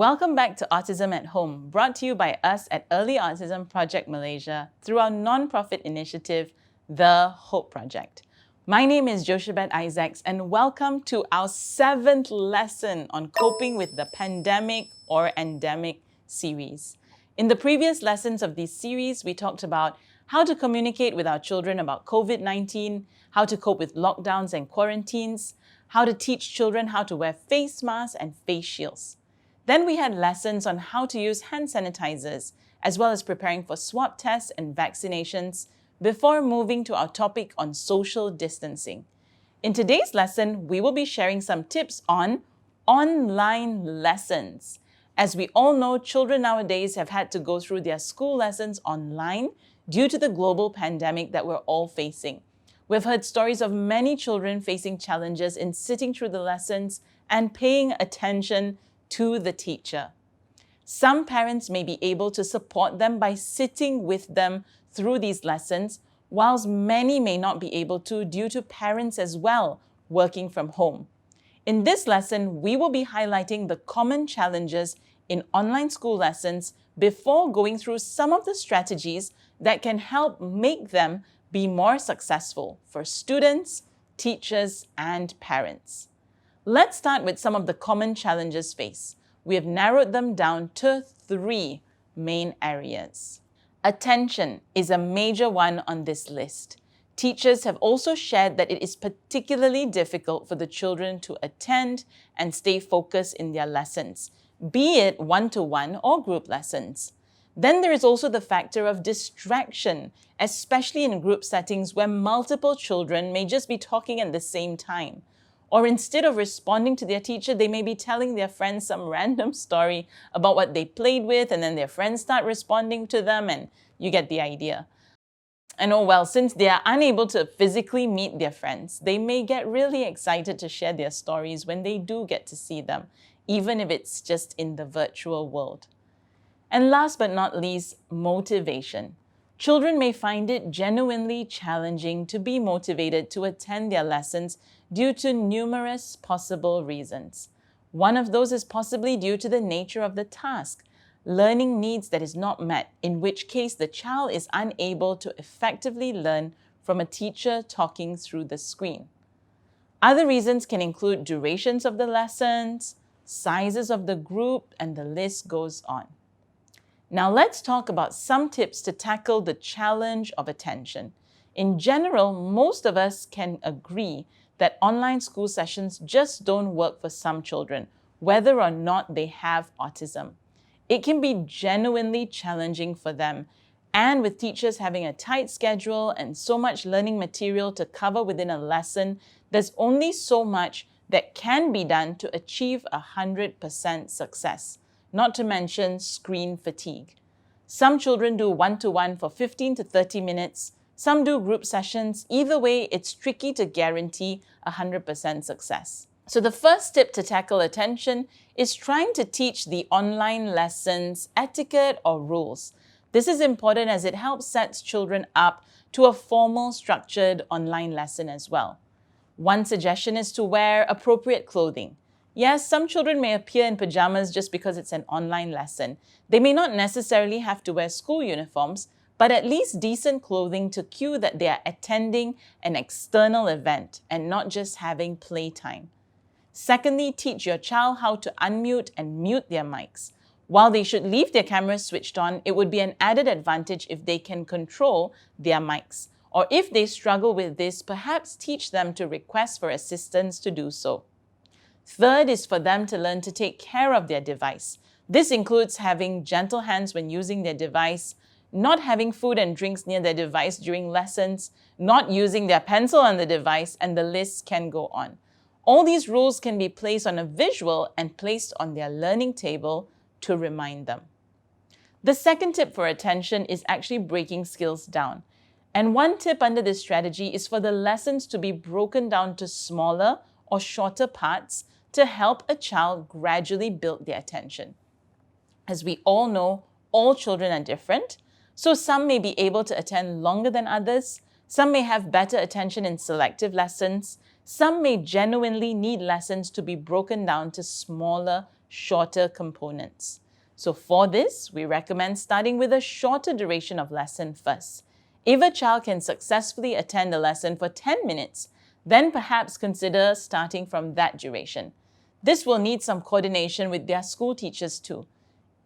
Welcome back to Autism at Home, brought to you by us at Early Autism Project Malaysia through our non-profit initiative, The Hope Project. My name is Jochebed Isaacs and welcome to our 7th lesson on coping with the pandemic or endemic series. In the previous lessons of this series, we talked about how to communicate with our children about COVID-19, how to cope with lockdowns and quarantines, how to teach children how to wear face masks and face shields. Then we had lessons on how to use hand sanitizers, as well as preparing for swab tests and vaccinations before moving to our topic on social distancing. In today's lesson, we will be sharing some tips on online lessons. As we all know, children nowadays have had to go through their school lessons online due to the global pandemic that we're all facing. We've heard stories of many children facing challenges in sitting through the lessons and paying attention to the teacher. Some parents may be able to support them by sitting with them through these lessons, whilst many may not be able to due to parents as well working from home. In this lesson, we will be highlighting the common challenges in online school lessons before going through some of the strategies that can help make them be more successful for students, teachers, and parents. Let's start with some of the common challenges faced. We have narrowed them down to 3 main areas. Attention is a major one on this list. Teachers have also shared that it is particularly difficult for the children to attend and stay focused in their lessons, be it one-to-one or group lessons. Then there is also the factor of distraction, especially in group settings where multiple children may just be talking at the same time. Or instead of responding to their teacher, they may be telling their friends some random story about what they played with, and then their friends start responding to them, and you get the idea. And oh well, since they are unable to physically meet their friends, they may get really excited to share their stories when they do get to see them, even if it's just in the virtual world. And last but not least, motivation. Children may find it genuinely challenging to be motivated to attend their lessons due to numerous possible reasons. One of those is possibly due to the nature of the task, learning needs that is not met, in which case the child is unable to effectively learn from a teacher talking through the screen. Other reasons can include durations of the lessons, sizes of the group, and the list goes on. Now let's talk about some tips to tackle the challenge of attention. In general, most of us can agree that online school sessions just don't work for some children, whether or not they have autism. It can be genuinely challenging for them, and with teachers having a tight schedule and so much learning material to cover within a lesson, there's only so much that can be done to achieve 100% success. Not to mention screen fatigue. Some children do one-to-one for 15 to 30 minutes. Some do group sessions. Either way, it's tricky to guarantee 100% success. So the first tip to tackle attention is trying to teach the online lessons etiquette or rules. This is important as it helps set children up to a formal, structured online lesson as well. One suggestion is to wear appropriate clothing. Yes, some children may appear in pajamas just because it's an online lesson. They may not necessarily have to wear school uniforms, but at least decent clothing to cue that they are attending an external event and not just having playtime. Secondly, teach your child how to unmute and mute their mics. While they should leave their cameras switched on, it would be an added advantage if they can control their mics. Or if they struggle with this, perhaps teach them to request for assistance to do so. Third is for them to learn to take care of their device. This includes having gentle hands when using their device, not having food and drinks near their device during lessons, not using their pencil on the device, and the list can go on. All these rules can be placed on a visual and placed on their learning table to remind them. The second tip for attention is actually breaking skills down. And one tip under this strategy is for the lessons to be broken down to smaller or shorter parts to help a child gradually build their attention. As we all know, all children are different, so some may be able to attend longer than others, some may have better attention in selective lessons, some may genuinely need lessons to be broken down to smaller, shorter components. So for this, we recommend starting with a shorter duration of lesson first. If a child can successfully attend a lesson for 10 minutes, then perhaps consider starting from that duration. This will need some coordination with their school teachers too.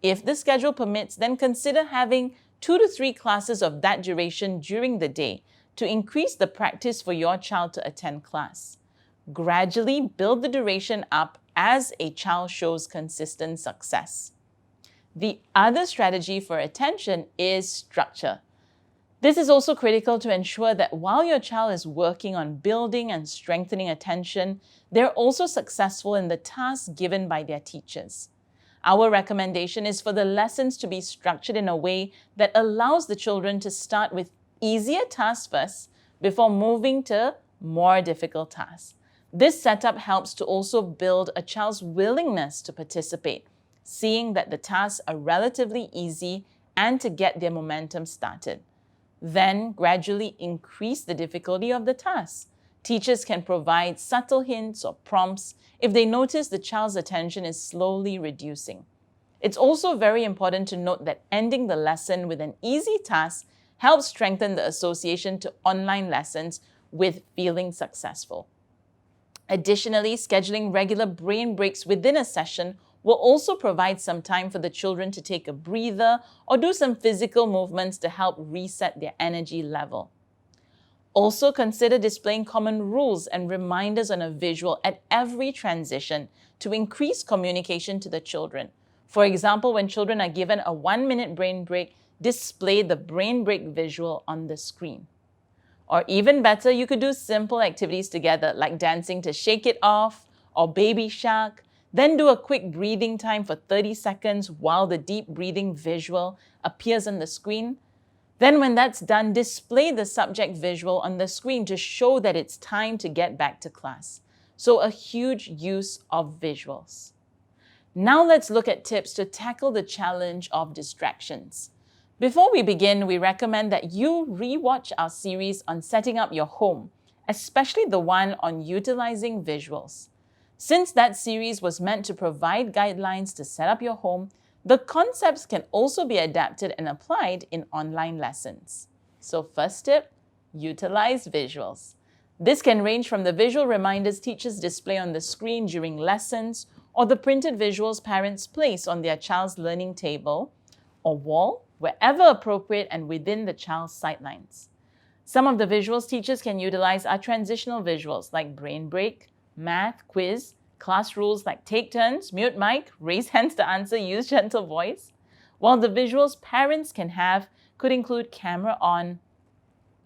If the schedule permits, then consider having 2 to 3 classes of that duration during the day to increase the practice for your child to attend class. Gradually build the duration up as a child shows consistent success. The other strategy for attention is structure. This is also critical to ensure that while your child is working on building and strengthening attention, they're also successful in the tasks given by their teachers. Our recommendation is for the lessons to be structured in a way that allows the children to start with easier tasks first before moving to more difficult tasks. This setup helps to also build a child's willingness to participate, seeing that the tasks are relatively easy and to get their momentum started. Then gradually increase the difficulty of the task. Teachers can provide subtle hints or prompts if they notice the child's attention is slowly reducing. It's also very important to note that ending the lesson with an easy task helps strengthen the association to online lessons with feeling successful. Additionally, scheduling regular brain breaks within a session will also provide some time for the children to take a breather or do some physical movements to help reset their energy level. Also consider displaying common rules and reminders on a visual at every transition to increase communication to the children. For example, when children are given a 1-minute brain break, display the brain break visual on the screen. Or even better, you could do simple activities together like dancing to Shake It Off or Baby Shark. Then do a quick breathing time for 30 seconds while the deep breathing visual appears on the screen. Then when that's done, display the subject visual on the screen to show that it's time to get back to class. So a huge use of visuals. Now let's look at tips to tackle the challenge of distractions. Before we begin, we recommend that you rewatch our series on setting up your home, especially the one on utilizing visuals. Since that series was meant to provide guidelines to set up your home, the concepts can also be adapted and applied in online lessons. So first tip, utilize visuals. This can range from the visual reminders teachers display on the screen during lessons or the printed visuals parents place on their child's learning table or wall, wherever appropriate and within the child's sightlines. Some of the visuals teachers can utilize are transitional visuals like brain break, math, quiz, class rules like take turns, mute mic, raise hands to answer, use gentle voice. While the visuals parents can have could include camera on,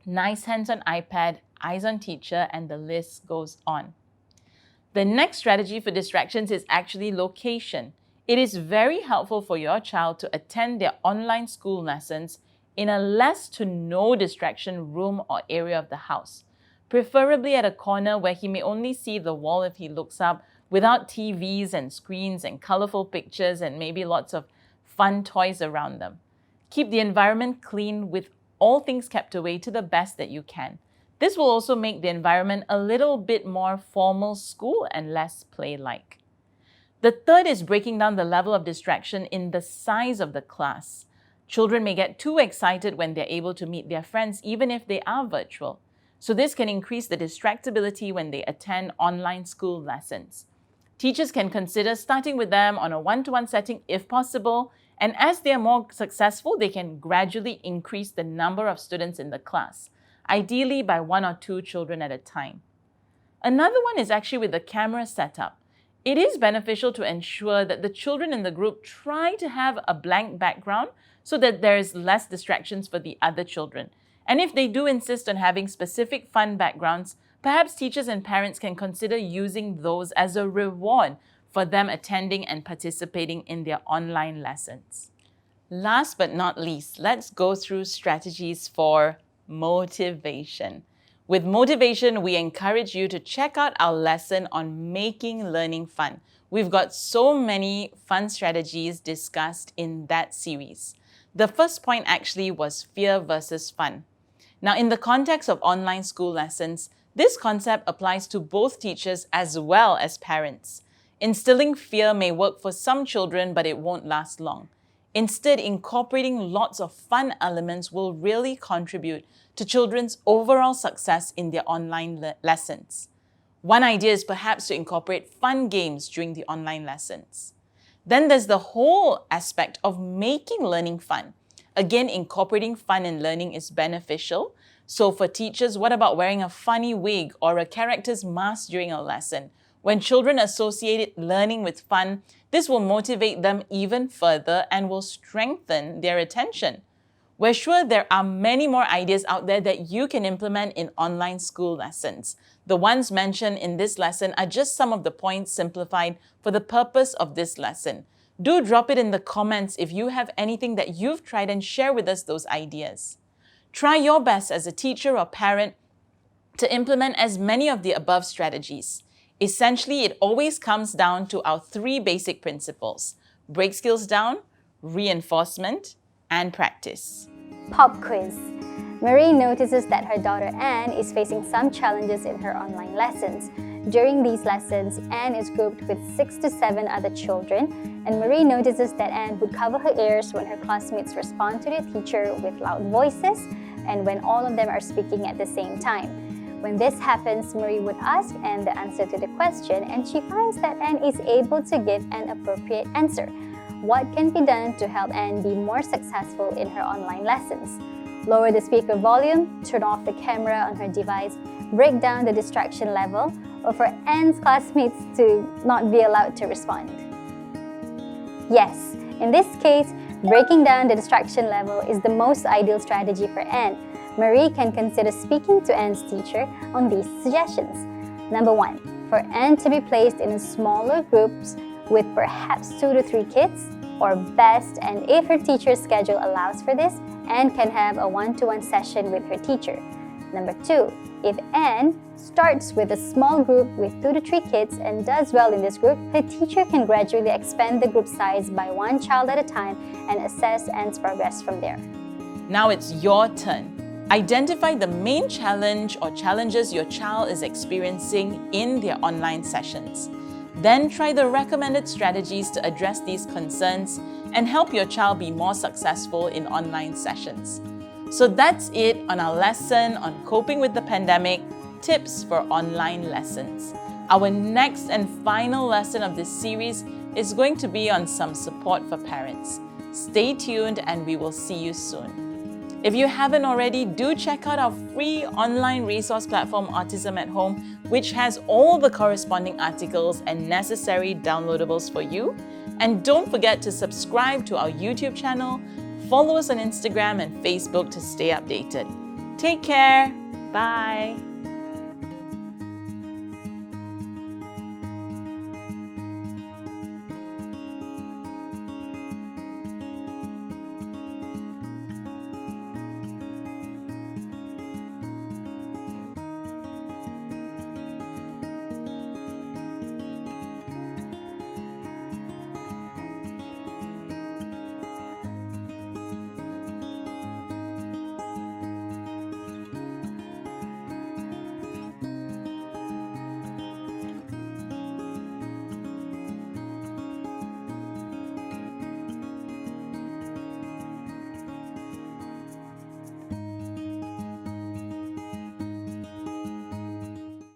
nice hands on iPad, eyes on teacher, and the list goes on. The next strategy for distractions is actually location. It is very helpful for your child to attend their online school lessons in a less to no distraction room or area of the house, preferably at a corner where he may only see the wall if he looks up, without TVs and screens and colorful pictures and maybe lots of fun toys around them. Keep the environment clean with all things kept away to the best that you can. This will also make the environment a little bit more formal school and less play-like. The third is breaking down the level of distraction in the size of the class. Children may get too excited when they're able to meet their friends, even if they are virtual. So this can increase the distractibility when they attend online school lessons. Teachers can consider starting with them on a one-to-one setting if possible, and as they are more successful, they can gradually increase the number of students in the class, ideally by 1 or 2 children at a time. Another one is actually with the camera setup. It is beneficial to ensure that the children in the group try to have a blank background so that there is less distractions for the other children. And if they do insist on having specific fun backgrounds, perhaps teachers and parents can consider using those as a reward for them attending and participating in their online lessons. Last but not least, let's go through strategies for motivation. With motivation, we encourage you to check out our lesson on making learning fun. We've got so many fun strategies discussed in that series. The first point actually was fear versus fun. Now, in the context of online school lessons, this concept applies to both teachers as well as parents. Instilling fear may work for some children, but it won't last long. Instead, incorporating lots of fun elements will really contribute to children's overall success in their online lessons. One idea is perhaps to incorporate fun games during the online lessons. Then there's the whole aspect of making learning fun. Again, incorporating fun in learning is beneficial. So for teachers, what about wearing a funny wig or a character's mask during a lesson? When children associate learning with fun, this will motivate them even further and will strengthen their attention. We're sure there are many more ideas out there that you can implement in online school lessons. The ones mentioned in this lesson are just some of the points simplified for the purpose of this lesson. Do drop it in the comments if you have anything that you've tried and share with us those ideas. Try your best as a teacher or parent to implement as many of the above strategies. Essentially, it always comes down to our 3 basic principles: break skills down, reinforcement, and practice. Pop quiz. Marie notices that her daughter Anne is facing some challenges in her online lessons. During these lessons, Anne is grouped with 6 to 7 other children, and Marie notices that Anne would cover her ears when her classmates respond to the teacher with loud voices and when all of them are speaking at the same time. When this happens, Marie would ask Anne the answer to the question, and she finds that Anne is able to give an appropriate answer. What can be done to help Anne be more successful in her online lessons? Lower the speaker volume, turn off the camera on her device, break down the distraction level, or for Anne's classmates to not be allowed to respond. Yes, in this case, breaking down the distraction level is the most ideal strategy for Anne. Marie can consider speaking to Anne's teacher on these suggestions. Number 1, for Anne to be placed in smaller groups with perhaps 2 to 3 kids, or best, and if her teacher's schedule allows for this, Anne can have a one-to-one session with her teacher. Number 2, if Anne starts with a small group with 2 to 3 kids and does well in this group, the teacher can gradually expand the group size by 1 child at a time and assess Anne's progress from there. Now it's your turn. Identify the main challenge or challenges your child is experiencing in their online sessions. Then try the recommended strategies to address these concerns and help your child be more successful in online sessions. So that's it on our lesson on coping with the pandemic, tips for online lessons. Our next and final lesson of this series is going to be on some support for parents. Stay tuned and we will see you soon. If you haven't already, do check out our free online resource platform, Autism at Home, which has all the corresponding articles and necessary downloadables for you. And don't forget to subscribe to our YouTube channel, follow us on Instagram and Facebook to stay updated. Take care. Bye.